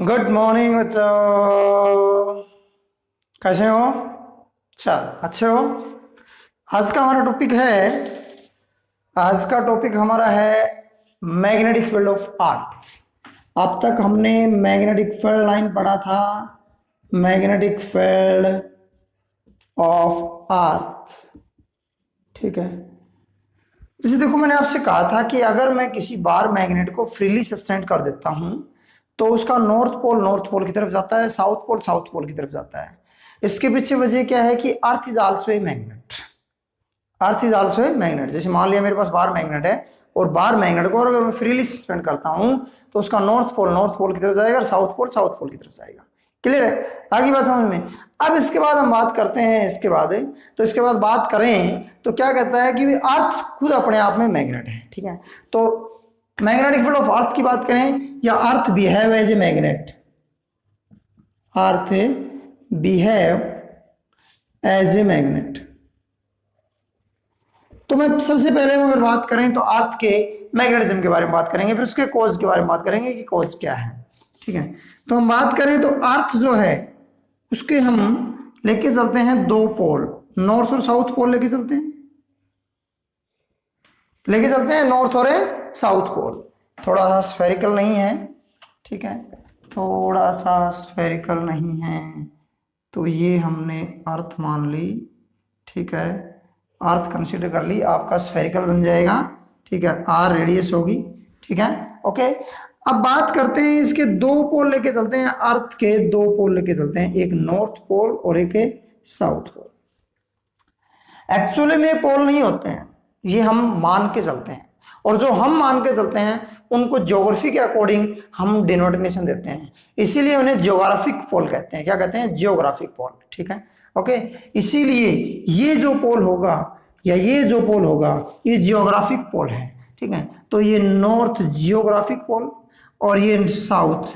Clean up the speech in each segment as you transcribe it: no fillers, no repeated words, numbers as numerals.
Good morning बच्चों। कैसे हो? चल अच्छे हो। आज का हमारा टॉपिक है आज का टॉपिक हमारा है मैग्नेटिक फील्ड ऑफ अर्थ। अब तक हमने मैग्नेटिक फील्ड लाइन पढ़ा था, मैग्नेटिक फील्ड ऑफ अर्थ। ठीक है। जैसे देखो, मैंने आपसे कहा था कि अगर मैं किसी बार मैग्नेट को फ्रीली सब्सटेंड कर देता हूं तो उसका नॉर्थ पोल की तरफ जाता है, साउथ पोल की तरफ जाता है। इसके पीछे वजह क्या है कि earth is also a magnet. Earth is also a magnet. जैसे मान लिया मेरे पास बार मैग्नेट है और बार मैग्नेट को अगर मैं फ्रीली सस्पेंड करता हूं तो उसका नॉर्थ पोल की तरफ जाएगा और साउथ पोल की तरफ जाएगा। क्लियर है? आगे बात समझ में। अब इसके बाद हम बात करते हैं, इसके बाद बात करें तो क्या कहता है कि अर्थ खुद अपने आप में मैग्नेट है। ठीक है। तो मैग्नेटिक फील्ड ऑफ अर्थ की बात करें या earth behave as a magnet, earth behave as a magnet. तो मैं सबसे पहले अगर बात करें तो अर्थ के मैग्नेटिज्म के बारे में बात करेंगे, फिर उसके कॉज के बारे में बात करेंगे कि कॉज क्या है। ठीक है। तो हम बात करें तो अर्थ जो है उसके हम लेके चलते हैं दो पोल, नॉर्थ और साउथ पोल लेके चलते हैं नॉर्थ और साउथ पोल। थोड़ा सा स्फेरिकल नहीं है। ठीक है, थोड़ा सा स्फेरिकल नहीं है तो ये हमने अर्थ मान ली। ठीक है, अर्थ कंसीडर कर ली, आपका स्फेरिकल बन जाएगा। ठीक है, आर रेडियस होगी। ठीक है, ओके। अब बात करते हैं इसके दो पोल लेके चलते हैं, अर्थ के दो पोल लेके चलते हैं, एक नॉर्थ पोल और एक साउथ पोल। एक्चुअली में पोल नहीं होते हैं, ये हम मान के चलते हैं, और जो हम मान के चलते हैं उनको ज्योग्राफी के अकॉर्डिंग हम डिनोमिनेशन देते हैं, इसीलिए उन्हें जियोग्राफिक पोल कहते हैं। क्या कहते हैं? जियोग्राफिक पोल। ठीक है, ओके। इसीलिए ये जो पोल होगा या ये जो पोल होगा ये जियोग्राफिक पोल है। ठीक है, तो ये नॉर्थ जियोग्राफिक पोल और ये साउथ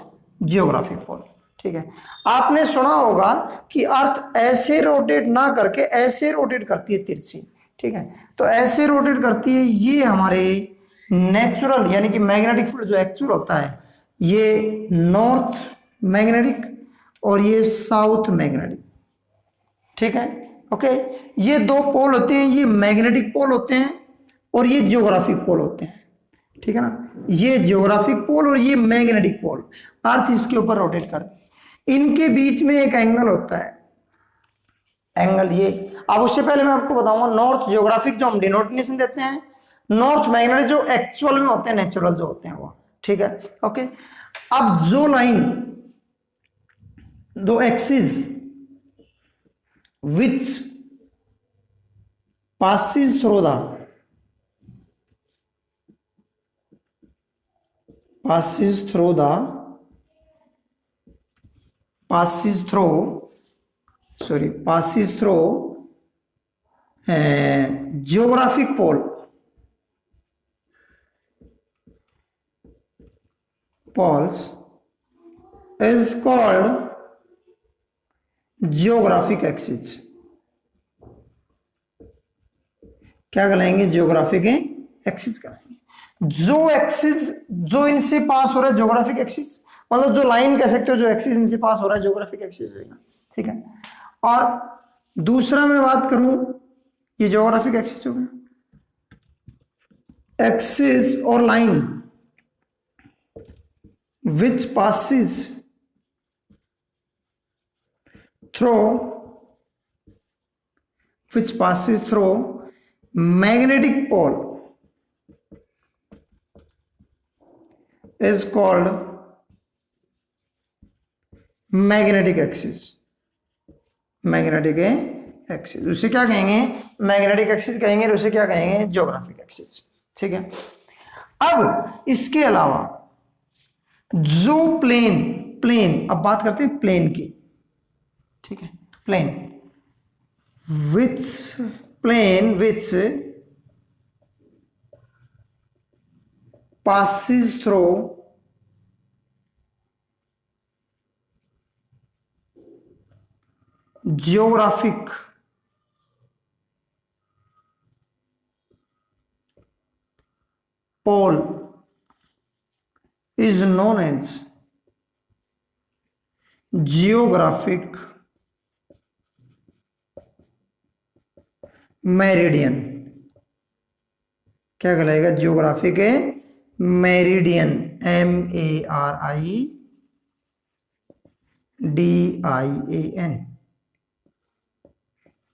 जियोग्राफिक पोल। ठीक है। आपने सुना होगा कि अर्थ ऐसे रोटेट ना करके ऐसे रोटेट करती है, तिरछी। ठीक है, तो ऐसे रोटेट करती है, ये हमारे नेचुरल यानी कि मैग्नेटिक फील्ड जो एक्चुअल होता है ये नॉर्थ मैग्नेटिक और ये साउथ मैग्नेटिक। ठीक है, ओके। ये दो पोल होते हैं, ये मैग्नेटिक पोल होते हैं और ये जियोग्राफिक पोल होते हैं। ठीक है ना, ये जियोग्राफिक पोल और ये मैग्नेटिक पोल, अर्थ इसके ऊपर रोटेट करते हैं। इनके बीच में एक एंगल होता है, एंगल ये। अब उससे पहले मैं आपको बताऊंगा नॉर्थ जियोग्राफिक जो हम डिनोटिनेशन देते हैं, नॉर्थ मैग्नेटिक जो एक्चुअल में होते हैं, नेचुरल जो होते हैं वो। ठीक है, ओके। अब जो लाइन, दो axis which passes through the passes through the passes through passes through geographic pole poles is called geographic axis। क्या कहलाएंगे? जियोग्राफिक एक्सिस कहलाएंगे। जो एक्सिस जो इनसे पास हो रहा है जियोग्राफिक एक्सिस, मतलब जो लाइन कह सकते हो, जो एक्सिस इनसे पास हो रहा है जियोग्राफिक एक्सिस रहेगा। ठीक है, और दूसरा मैं बात करूं, ये जियोग्राफिक एक्सिस हो गया, एक्सिस और line which passes through magnetic pole is called magnetic axis। Magnetic axis उसे क्या कहेंगे? मैग्नेटिक एक्सिस कहेंगे, और उसे क्या कहेंगे? Geographic axis. ठीक है। अब इसके अलावा जो प्लेन प्लेन अब बात करते हैं प्लेन की। ठीक है, plane which passes through geographic pole is known as geographic meridian, क्या कहलाएगा? Geographic meridian, MERIDIAN,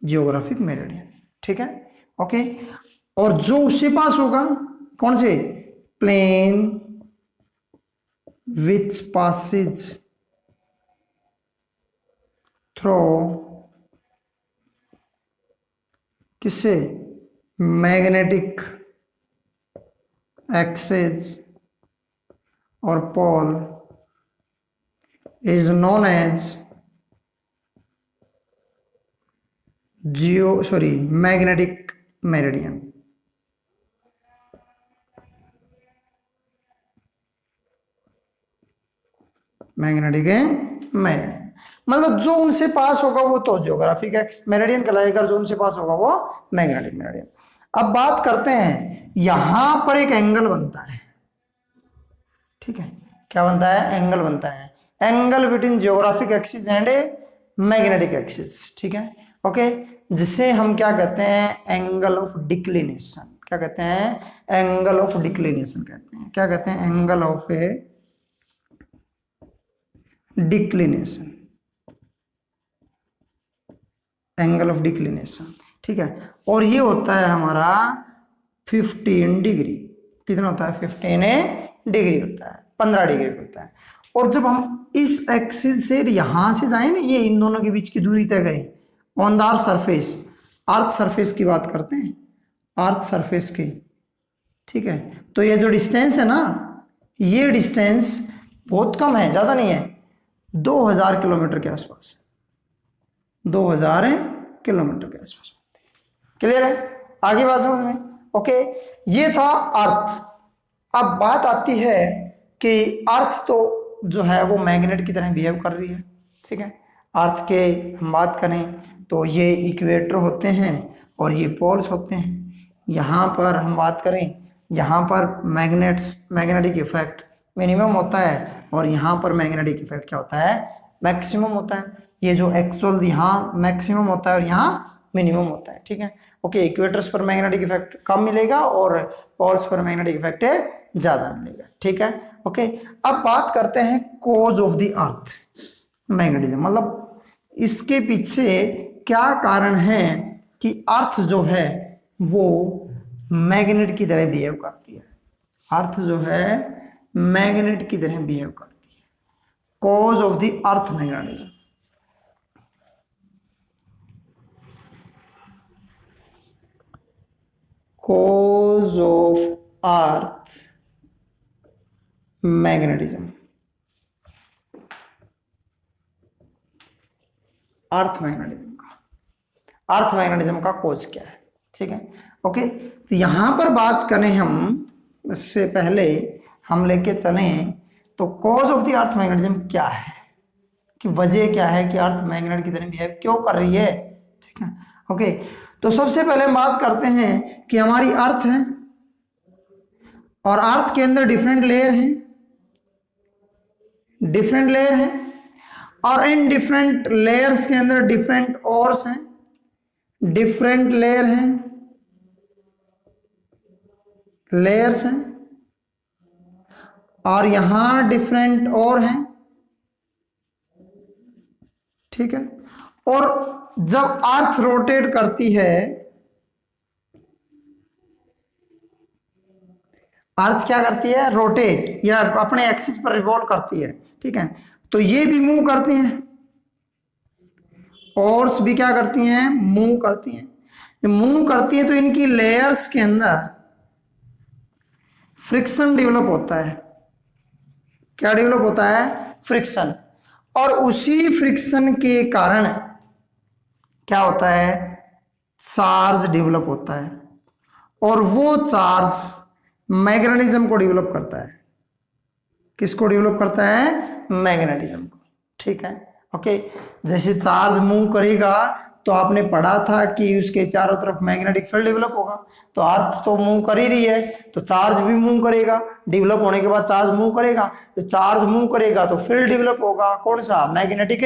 geographic meridian. ठीक है, ओके। और जो उससे पास होगा, कौन से? प्लेन विच passes थ्रू किससे? मैग्नेटिक एक्सिस और pole is known as magnetic meridian. Magnetic meridian मतलब जो उनसे पास होगा वो तो ज्योग्राफिक मेरिडियन कहलाएगा, जो उनसे पास होगा वो मैग्नेटिक मेरिडियन। अब बात करते हैं, यहां पर एक एंगल बनता है। ठीक है, क्या बनता है? एंगल बनता है, angle between geographic axis and magnetic axis. ठीक है, ओके, जिसे हम क्या कहते हैं? Angle of declination. क्या कहते हैं? एंगल ऑफ डिक्लिनेशन कहते हैं। क्या कहते हैं? Angle of declination, angle of declination. ठीक है, और ये होता है हमारा 15 डिग्री। कितना होता है? 15 डिग्री होता है, 15 डिग्री होता है। और जब हम इस एक्सिस से यहां से जाए ना, ये इन दोनों के बीच की दूरी तय करें on the earth surface, earth surface की बात करते हैं, अर्थ सरफेस की। ठीक है, तो ये जो डिस्टेंस है ना, ये डिस्टेंस बहुत कम है, ज्यादा नहीं है, 2000 किलोमीटर के आसपास, 2000 किलोमीटर के आसपास। क्लियर है? आगे बात समझ में? ओके, ये था अर्थ। अब बात आती है कि अर्थ तो जो है वो मैग्नेट की तरह बिहेव कर रही है। ठीक है, अर्थ के हम बात करें तो ये इक्वेटर होते हैं और ये पोल्स होते हैं। यहाँ पर हम बात करें, यहाँ पर मैग्नेटिक इफेक्ट मिनिमम होता है और यहाँ पर मैग्नेटिक इफेक्ट क्या होता है? मैक्सिमम होता है। ये जो एक्चुअल यहाँ मैक्सिमम होता है और यहाँ मिनिमम होता है। ठीक है, ओके, इक्वेटर्स पर मैग्नेटिक इफेक्ट कम मिलेगा और पोल्स पर मैग्नेटिक इफेक्ट ज्यादा मिलेगा। ठीक है, ओके। अब बात करते हैं cause of the earth magnetism, मतलब इसके पीछे क्या कारण है कि अर्थ जो है वो मैग्नेट की तरह बिहेव करती है। अर्थ जो है मैग्नेट की तरह बिहेव करती है। Cause of the earth magnetism, cause of earth magnetism, earth magnetism का कोज क्या है? ठीक है, ओके। तो यहां पर बात करें हम, इससे पहले हम लेके चलें तो cause of the earth magnetism क्या है, कि वजह क्या है कि अर्थ मैग्नेट की तरह बिहेव क्यों कर रही है। ठीक है, ओके। तो सबसे पहले हम बात करते हैं कि हमारी अर्थ है और अर्थ के अंदर डिफरेंट लेयर हैं और इन डिफरेंट लेयर्स के अंदर डिफरेंट ओर्स हैं, डिफरेंट लेयर्स हैं और यहां डिफरेंट और हैं। ठीक है, और जब अर्थ रोटेट करती है, अर्थ क्या करती है? रोटेट या अपने एक्सिस पर रिवॉल्व करती है। ठीक है, तो ये भी मूव करती हैं, और भी क्या करती हैं? मूव करती हैं। जब मूव करती हैं तो इनकी लेयर्स के अंदर फ्रिक्शन डेवलप होता है। क्या डेवलप होता है? फ्रिक्शन। और उसी फ्रिक्शन के कारण क्या होता है? चार्ज डेवलप होता है और वो चार्ज मैग्नेटिज्म को डेवलप करता है। किसको डेवलप करता है? मैग्नेटिज्म को। ठीक है, ओके। जैसे चार्ज मूव करेगा तो आपने पढ़ा था कि उसके चारों तरफ मैग्नेटिक फील्ड डेवलप होगा। तो अर्थ तो मूव कर ही रही है, तो चार्ज भी मूव करेगा, डेवलप होने के बाद चार्ज मूव करेगा, तो चार्ज मूव करेगा तो फील्ड डेवलप होगा, कौन सा, मैग्नेटिक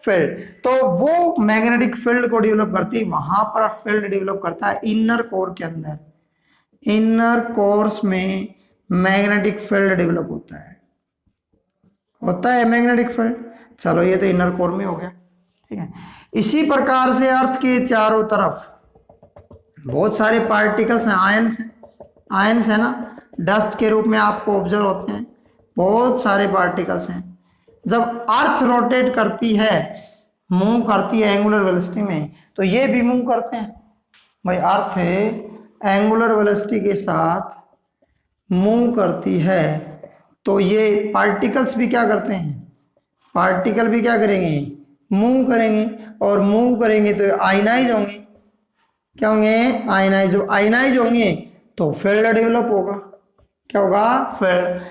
फील्ड। तो वो मैग्नेटिक फील्ड को डेवलप करती है, वहां पर फील्ड डेवलप करता है इनर कोर के अंदर, इनर कोर्स में मैग्नेटिक फील्ड डेवलप होता है मैग्नेटिक फील्ड। चलो ये तो इनर कोर में हो गया, ठीक है। इसी प्रकार से अर्थ के चारों तरफ बहुत सारे पार्टिकल्स हैं, आयंस है ना, डस्ट के रूप में आपको ऑब्जर्व होते हैं, बहुत सारे पार्टिकल्स हैं। जब अर्थ रोटेट करती है, मूव करती है एंगुलर वेलोसिटी में, तो ये भी मूव करते हैं भाई। अर्थ एंगुलर वेलोसिटी के साथ मूव करती है, तो ये पार्टिकल्स भी क्या करते हैं, पार्टिकल भी क्या करेंगे, मूव करेंगे, और मूव करेंगे तो आयनाइज होंगे, क्या होंगे, आयनाइज होंगे, तो फील्ड डेवलप होगा, क्या होगा, फील्ड।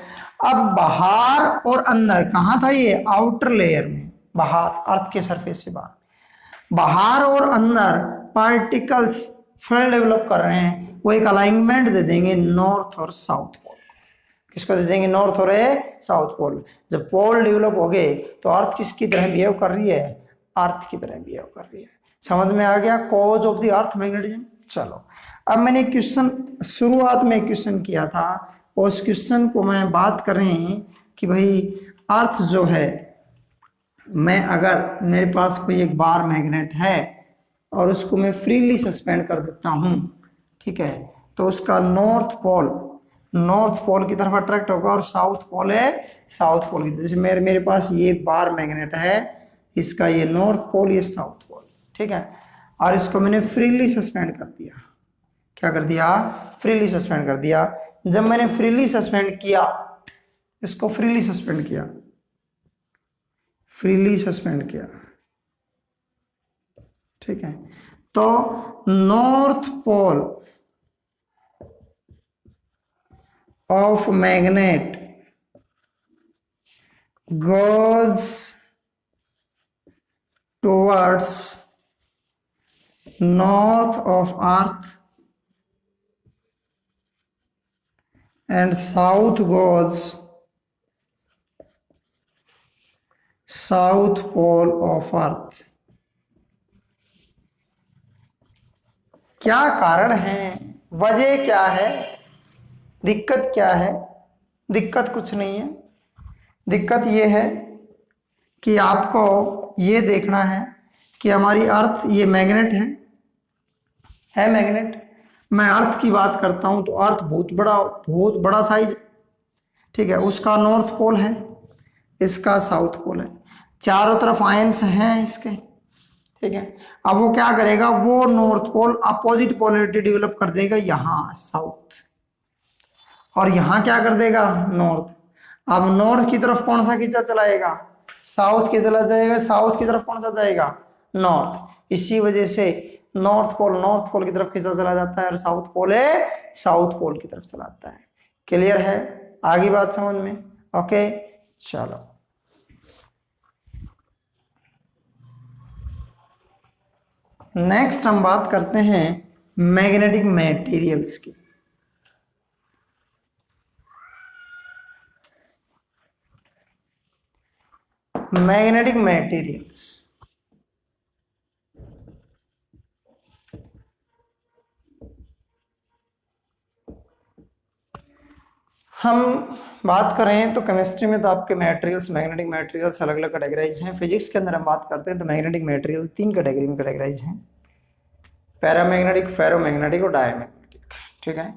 अब बाहर और अंदर कहां था ये, आउटर लेयर में, बाहर अर्थ के सरफेस से बाहर और अंदर पार्टिकल्स फील्ड डेवलप कर रहे हैं, वो एक अलाइनमेंट दे देंगे नॉर्थ और साउथ पोल। किसको दे देंगे, नॉर्थ और साउथ पोल। जब पोल डेवलप हो गए तो अर्थ किसकी तरह बिहेव कर रही है, अर्थ की तरह बिहेव कर रही है। समझ में आ गया, cause of the earth magnetism. चलो अब मैंने क्वेश्चन, शुरुआत में क्वेश्चन किया था, उस क्वेश्चन को मैं बात कर रहे हैं कि भाई अर्थ जो है, मैं अगर मेरे पास कोई एक बार मैग्नेट है और उसको मैं फ्रीली सस्पेंड कर देता हूं, ठीक है, तो उसका नॉर्थ पोल की तरफ अट्रैक्ट होगा, और साउथ पोल है साउथ पोल की। जैसे मेरे पास ये बार मैग्नेट है, इसका ये नॉर्थ पोल, ये साउथ पोल, ठीक है, और इसको मैंने फ्रीली सस्पेंड कर दिया। क्या कर दिया, फ्रीली सस्पेंड कर दिया। जब मैंने फ्रीली सस्पेंड किया, इसको फ्रीली सस्पेंड किया, ठीक है, तो north pole of magnet goes towards north of earth and south goes south pole of earth। क्या कारण है, वजह क्या है, दिक्कत क्या है, दिक्कत कुछ नहीं है। दिक्कत ये है कि आपको ये देखना है कि हमारी अर्थ ये मैग्नेट है मैग्नेट। मैं अर्थ की बात करता हूं तो अर्थ बहुत बड़ा साइज, ठीक है, उसका नॉर्थ पोल है, इसका साउथ पोल है, चारों तरफ आयंस हैं इसके, ठीक है। अब वो क्या करेगा, वो north pole opposite polarity develop कर देगा, यहां साउथ, और यहां क्या कर देगा, नॉर्थ। अब नॉर्थ की तरफ कौन सा खींचा चलाएगा, साउथ की चला जाएगा, साउथ की तरफ कौन सा जाएगा, नॉर्थ। इसी वजह से नॉर्थ पोल की तरफ खींचा चला जाता है, और साउथ पोल है साउथ पोल की तरफ चला जाता है। क्लियर है, आगे बात समझ में, ओके। चलो नेक्स्ट हम बात करते हैं मैग्नेटिक मटेरियल्स की। मैग्नेटिक मटेरियल्स, हम बात करें तो केमिस्ट्री में तो आपके मटेरियल्स, मैग्नेटिक मटेरियल्स अलग अलग कैटेगराइज हैं। फिजिक्स के अंदर हम बात करते हैं तो मैग्नेटिक मटेरियल्स 3 कैटेगरी में कैटेगराइज हैं, पैरामैग्नेटिक, फेरोमैग्नेटिक और डायमैग्नेटिक, ठीक है।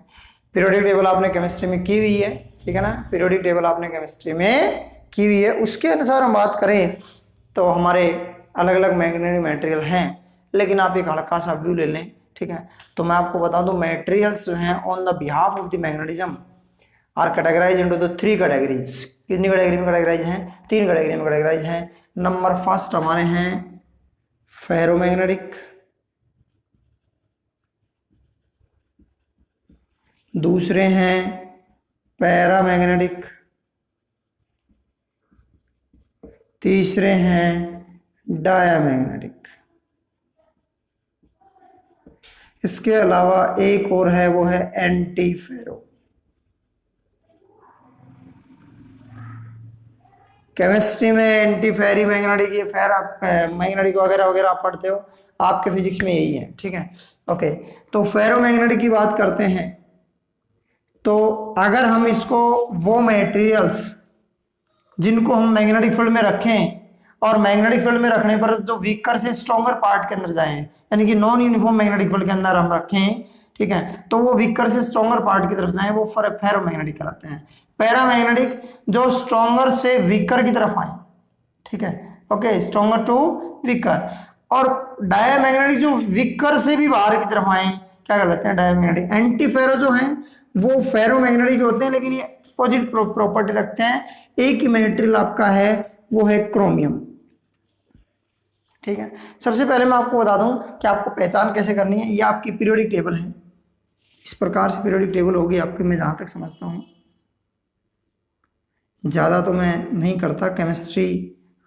पीरियोडिक टेबल आपने केमिस्ट्री में की हुई है, ठीक है ना, पीरियोडिक टेबल आपने केमिस्ट्री में की हुई है। उसके अनुसार हम बात करें तो हमारे अलग अलग मैग्नेटिक मटेरियल हैं, लेकिन आप एक हल्का सा व्यू ले लें, ठीक है। तो मैं आपको बता दूं मटेरियल्स जो हैं on the behalf of the magnetism are categorise into the 3 categories. कितनी कैटेगरी में कैटेगराइज हैं, 3 कैटेगरी में कैटेगराइज हैं। नंबर फर्स्ट हमारे हैं फेरोमैग्नेटिक, दूसरे हैं पैरामैग्नेटिक, तीसरे हैं डायामैग्नेटिक। इसके अलावा एक और है, वो है एंटी फेरो। केमिस्ट्री में एंटी फेरी मैग्नेटिक, ये फेर आप मैग्नेटिक वगैरह वगैरह आप पढ़ते हो, आपके फिजिक्स में यही है, ठीक है। ओके, तो फेरो मैग्नेटिक की बात करते हैं, तो अगर हम इसको, वो मटेरियल्स जिनको हम मैग्नेटिक फील्ड में रखें और मैग्नेटिक फील्ड में रखने पर जो वीकर से स्ट्रॉन्गर पार्ट के अंदर जाएं, यानी कि नॉन यूनिफॉर्म मैग्नेटिक फील्ड के अंदर हम रखें, ठीक है, तो वो वीकर से स्ट्रॉन्गर पार्ट की तरफ जाएं, वो फेरोमैग्नेटिक कहलाते हैं। पैरामैग्नेटिक जो स्ट्रॉन्गर से वीकर की तरफ आए, ठीक है, ओके, स्ट्रॉन्गर टू वीकर। और डायमैग्नेटिक जो वीकर से भी बाहर की तरफ आए, क्या कहलाते हैं, डायमैग्नेटिक। एंटी फेरो जो है वो फेरोमैग्नेटिक होते हैं, लेकिन ये अपोजिट प्रॉपर्टी रखते हैं। एक ही मटेरियल आपका है, वो है क्रोमियम, ठीक है। सबसे पहले मैं आपको बता दूं कि आपको पहचान कैसे करनी है। ये आपकी पीरियोडिक टेबल है, इस प्रकार से पीरियोडिक टेबल होगी आपकी, मैं जहां तक समझता हूं, ज़्यादा तो मैं नहीं करता, केमिस्ट्री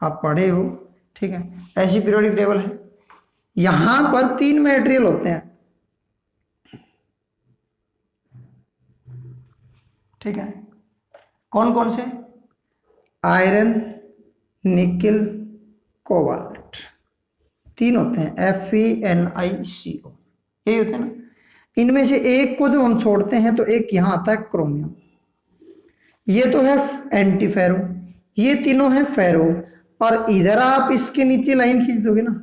आप पढ़े हो, ठीक है। ऐसी पीरियोडिक टेबल है, यहां पर 3 मटेरियल होते हैं, ठीक है। कौन कौन से? आयरन, निकिल, कोबाल्ट, 3 होते हैं, FeNiCO, यही होते हैं ना। इनमें से एक को जब हम छोड़ते हैं तो एक यहां आता है क्रोमियम। ये तो है एंटी फेरो, ये तीनों है फेरो। और इधर आप इसके नीचे लाइन खींच दोगे ना,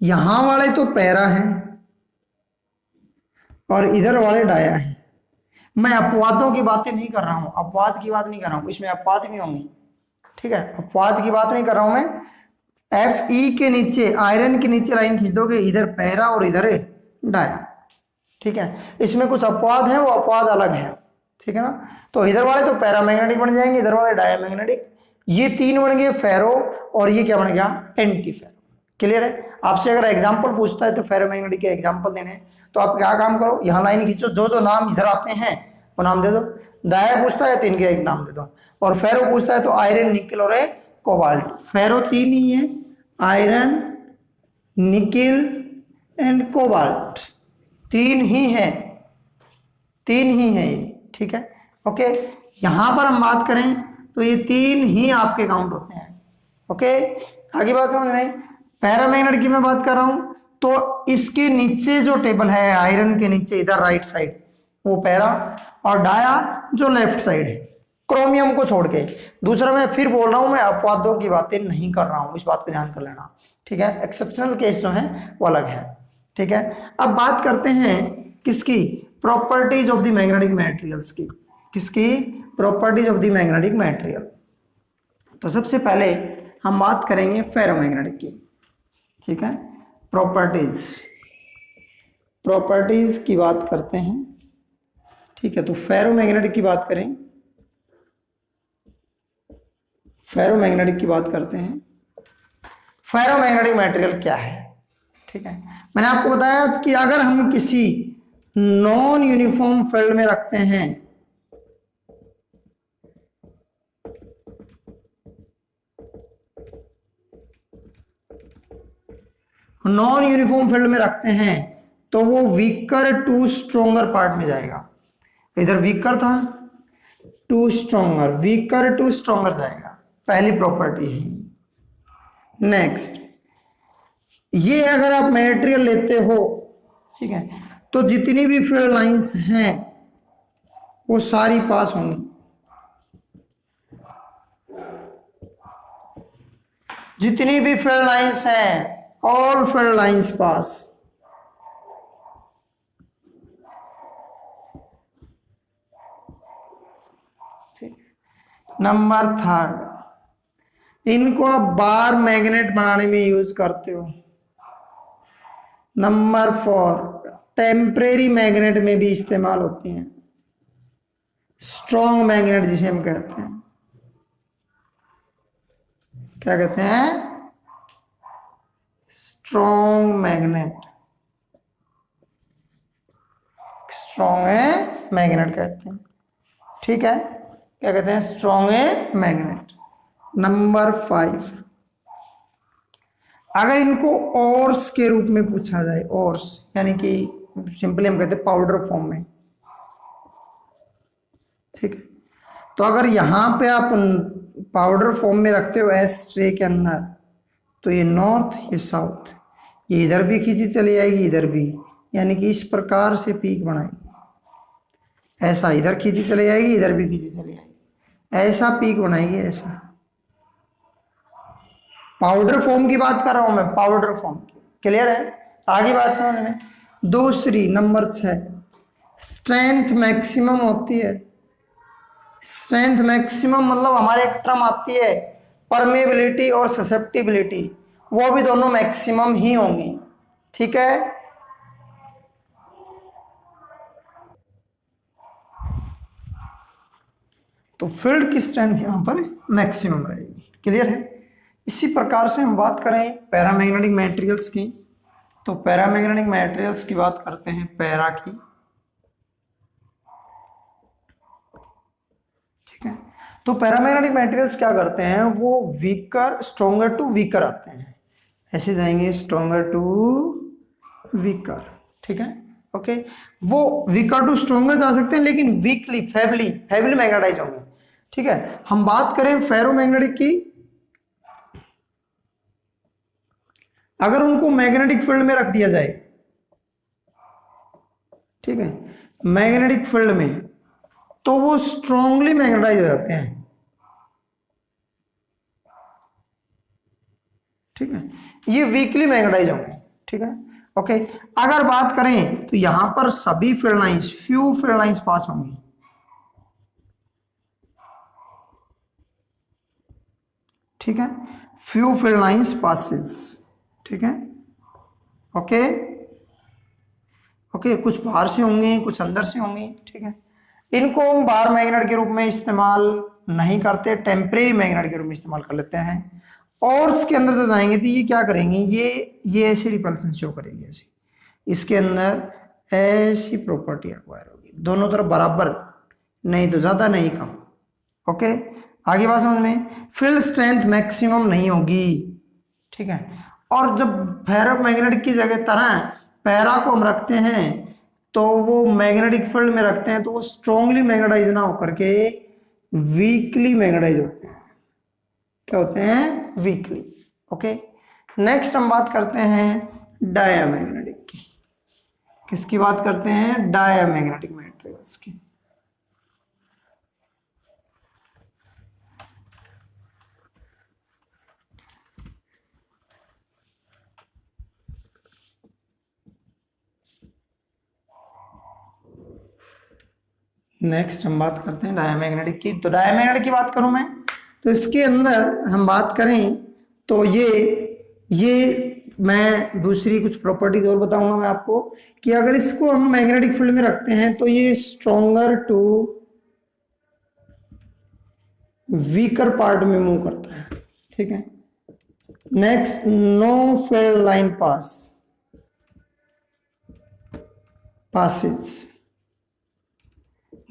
यहां वाले तो पैरा हैं और इधर वाले डाया है। मैं अपवादों की बातें नहीं कर रहा हूं, अपवाद की बात नहीं कर रहा हूं, इसमें अपवाद भी होंगे, ठीक है, अपवाद की बात नहीं कर रहा हूं मैं। Fe के नीचे, आयरन के नीचे लाइन खींच दोगे, इधर पैरा और इधर डाया, ठीक है। इसमें कुछ अपवाद है, वो अपवाद अलग है, ठीक है ना। तो इधर वाले तो पैरामैग्नेटिक बन जाएंगे, इधर वाले डायमैग्नेटिक। ये 3 बन गए फेरो, और ये क्या बन गया, एंटी फेरो। क्लियर है? आपसे अगर एग्जाम्पल पूछता है तो फेरोमैग्नेटिक के एग्जाम्पल देने हैं, तो आप क्या काम करो, यहाँ लाइन खींचो, जो जो नाम इधर आते हैं वो नाम दे दो। डाया पूछता है तो इनके एक नाम दे दो, और फेरो पूछता है तो आयरन, निकिल और कोबाल्ट। फेरो 3 ही है, आयरन, निकिल एंड कोबाल्ट, 3 ही है, 3 ही है ये, ठीक है, ओके। यहां पर हम बात करें तो ये 3 ही आपके काउंट होते हैं, ओके। आगे बात समझ में? पैरामैग्नेट की मैं बात कर रहा हूं, तो इसके नीचे जो टेबल है, आयरन के नीचे इधर राइट साइड, वो पैरा, और डाया जो लेफ्ट साइड है, क्रोमियम को छोड़ के। दूसरा, मैं फिर बोल रहा हूं, मैं अपवादों की बातें नहीं कर रहा हूं, इस बात पे ध्यान कर लेना, ठीक है। एक्सेप्शनल केस जो है वो अलग है, ठीक है। अब बात करते हैं किसकी, properties of the magnetic materials की। किसकी? Properties of the magnetic material. तो सबसे पहले हम बात करेंगे फेरोमैग्नेटिक की, ठीक है। प्रॉपर्टीज, प्रॉपर्टीज की बात करते हैं, ठीक है। तो फेरोमैग्नेटिक की बात करें, फेरोमैग्नेटिक की बात करते हैं। फेरोमैग्नेटिक मटेरियल क्या है, ठीक है। मैंने आपको बताया कि अगर हम किसी नॉन यूनिफॉर्म फील्ड में रखते हैं, नॉन यूनिफॉर्म फील्ड में रखते हैं, तो वो वीकर टू स्ट्रोंगर पार्ट में जाएगा। इधर वीकर था, to stronger, weaker to stronger जाएगा, पहली प्रॉपर्टी है। नेक्स्ट, ये अगर आप मटेरियल लेते हो, ठीक है, तो जितनी भी फील्ड लाइंस हैं वो सारी पास होंगी, जितनी भी फील्ड लाइंस हैं, ऑल फील्ड लाइंस पास। नंबर 3, इनको आप बार मैग्नेट बनाने में यूज करते हो। नंबर 4, टेम्परेरी मैग्नेट में भी इस्तेमाल होती हैं, स्ट्रॉन्ग मैग्नेट जिसे हम कहते हैं, क्या कहते हैं, स्ट्रॉन्ग मैग्नेट, स्ट्रॉन्ग मैग्नेट कहते हैं, ठीक है, क्या कहते हैं, स्ट्रॉन्ग मैग्नेट। नंबर 5, अगर इनको ओर्स के रूप में पूछा जाए, ओर्स यानी कि सिंपली हम कहते हैं पाउडर फॉर्म में, ठीक है, तो अगर यहां पे आप पाउडर फॉर्म में रखते हो एस ट्रे के अंदर, तो ये नॉर्थ, ये साउथ, ये इधर भी खींची चली आएगी, इधर भी, यानी कि इस प्रकार से पीक बनाएगी, ऐसा इधर खींची चली जाएगी, इधर भी खींची चली जाएगी, ऐसा पीक बनाएगी, ऐसा। पाउडर फॉर्म की बात कर रहा हूं मैं, पाउडर फॉर्म की, क्लियर है? आगे बात समझ में। दूसरी नंबर 6, स्ट्रेंथ मैक्सिमम होती है। स्ट्रेंथ मैक्सिमम मतलब हमारे एक टर्म आती है परमेबिलिटी और ससेप्टिबिलिटी, वो भी दोनों मैक्सिमम ही होंगी, ठीक है। तो फील्ड की स्ट्रेंथ यहां पर मैक्सिमम रहेगी, क्लियर है। इसी प्रकार से हम बात करें पैरामैग्नेटिक मटेरियल्स की, तो पैरामैग्नेटिक मटेरियल्स की बात करते हैं, पैरा की, ठीक है। तो पैरामैग्नेटिक मटेरियल्स क्या करते हैं, वो वीकर स्ट्रोंगर टू वीकर आते हैं, ऐसे जाएंगे स्ट्रोंगर टू वीकर, ठीक है, ओके। वो वीकर टू स्ट्रोंगर जा सकते हैं, लेकिन वीकली फेबली फेबली मैग्नेटाइज होंगे, ठीक है। हम बात करें फेरोमैग्नेटिक की, अगर उनको मैग्नेटिक फील्ड में रख दिया जाए, ठीक है, मैग्नेटिक फील्ड में, तो वो स्ट्रांगली मैग्नेटाइज हो जाते हैं, ठीक है, ये वीकली मैग्नेटाइज होंगे, ठीक है, ओके। अगर बात करें तो यहां पर सभी field lines, few field lines pass होंगी, ठीक है, फ्यू फील्ड लाइंस पासिस, ठीक है, ओके ओके। कुछ बाहर से होंगे, कुछ अंदर से होंगे, ठीक है। इनको हम बाहर मैग्नेट के रूप में इस्तेमाल नहीं करते, टेम्परेरी मैग्नेट के रूप में इस्तेमाल कर लेते हैं। और इसके अंदर जब जाएंगे तो ये क्या करेंगे, ये ऐसी रिपल्सन शो करेगी, ऐसी, इसके अंदर ऐसी प्रॉपर्टी एक्वायर होगी, दोनों तरफ बराबर, नहीं तो ज्यादा नहीं कम, ओके। आगे बात समझ में, फील्ड स्ट्रेंथ मैक्सिमम नहीं होगी, ठीक है। और जब फेरोमैग्नेटिक की जगह तरह पैरा को हम रखते हैं, तो वो मैग्नेटिक फील्ड में रखते हैं, तो वो स्ट्रांगली मैग्नेटाइज ना होकर के वीकली मैग्नेटाइज होते हैं, क्या होते हैं, वीकली, ओके। नेक्स्ट हम बात करते हैं डायामैग्नेटिक की, किसकी बात करते हैं, डायामैग्नेटिक मटेरियल्स की। नेक्स्ट हम बात करते हैं डायमैग्नेटिक की। तो डायमैग्नेटिक की बात करूं मैं, तो इसके अंदर हम बात करें तो ये मैं दूसरी कुछ प्रॉपर्टीज और बताऊंगा मैं आपको, कि अगर इसको हम मैग्नेटिक फील्ड में रखते हैं तो ये स्ट्रॉन्गर टू वीकर पार्ट में मूव करता है, ठीक है। Next, no field line passes.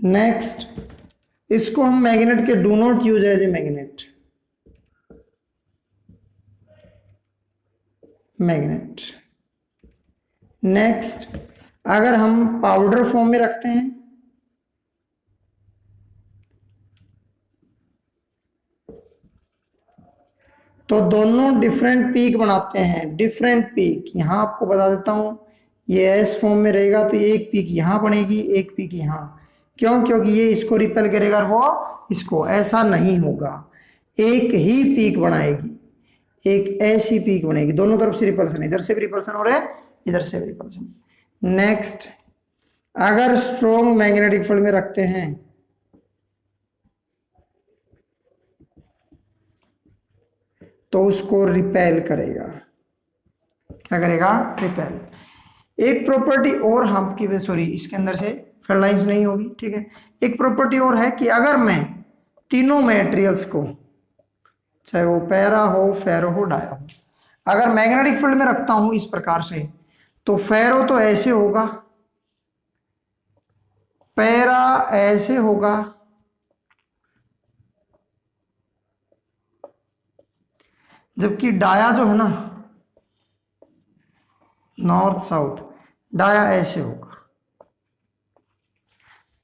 Next, इसको हम मैग्नेट के do not use as a magnet. Next, अगर हम पाउडर फॉर्म में रखते हैं, तो दोनों डिफरेंट पीक बनाते हैं, डिफरेंट पीक। यहां आपको बता देता हूं, ये एस फॉर्म में रहेगा तो एक पीक यहां बनेगी, एक पीक यहां, क्यों, क्योंकि ये इसको रिपेल करेगा और वो इसको, ऐसा नहीं होगा, एक ही पीक बनाएगी, एक ऐसी पीक बनेगी, दोनों तरफ से रिपल्सन, इधर से भी रिपल्सन हो रहा है, इधर से भी रिपल्सन। नेक्स्ट, अगर स्ट्रॉन्ग मैग्नेटिक फील्ड में रखते हैं तो उसको रिपेल करेगा, क्या करेगा, रिपेल। एक प्रॉपर्टी और आपकी, सॉरी इसके अंदर से फील्ड लाइंस नहीं होगी, ठीक है। एक प्रॉपर्टी और है कि अगर मैं तीनों मटेरियल्स को, चाहे वो पैरा हो, फेरो हो, डाया हो, अगर मैग्नेटिक फील्ड में रखता हूं इस प्रकार से, तो फेरो तो ऐसे होगा, पैरा ऐसे होगा, जबकि डाया जो है ना, नॉर्थ साउथ, डाया ऐसे होगा।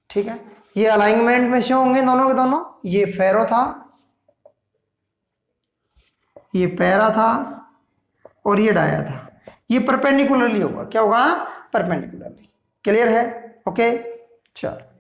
ठीक है, ये अलाइनमेंट में शो होंगे दोनों के दोनों। ये फेरो था, ये पैरा था, और ये डाया था। ये परपेंडिकुलरली होगा, क्या होगा, परपेंडिकुलरली। क्लियर है? ओके, चलो।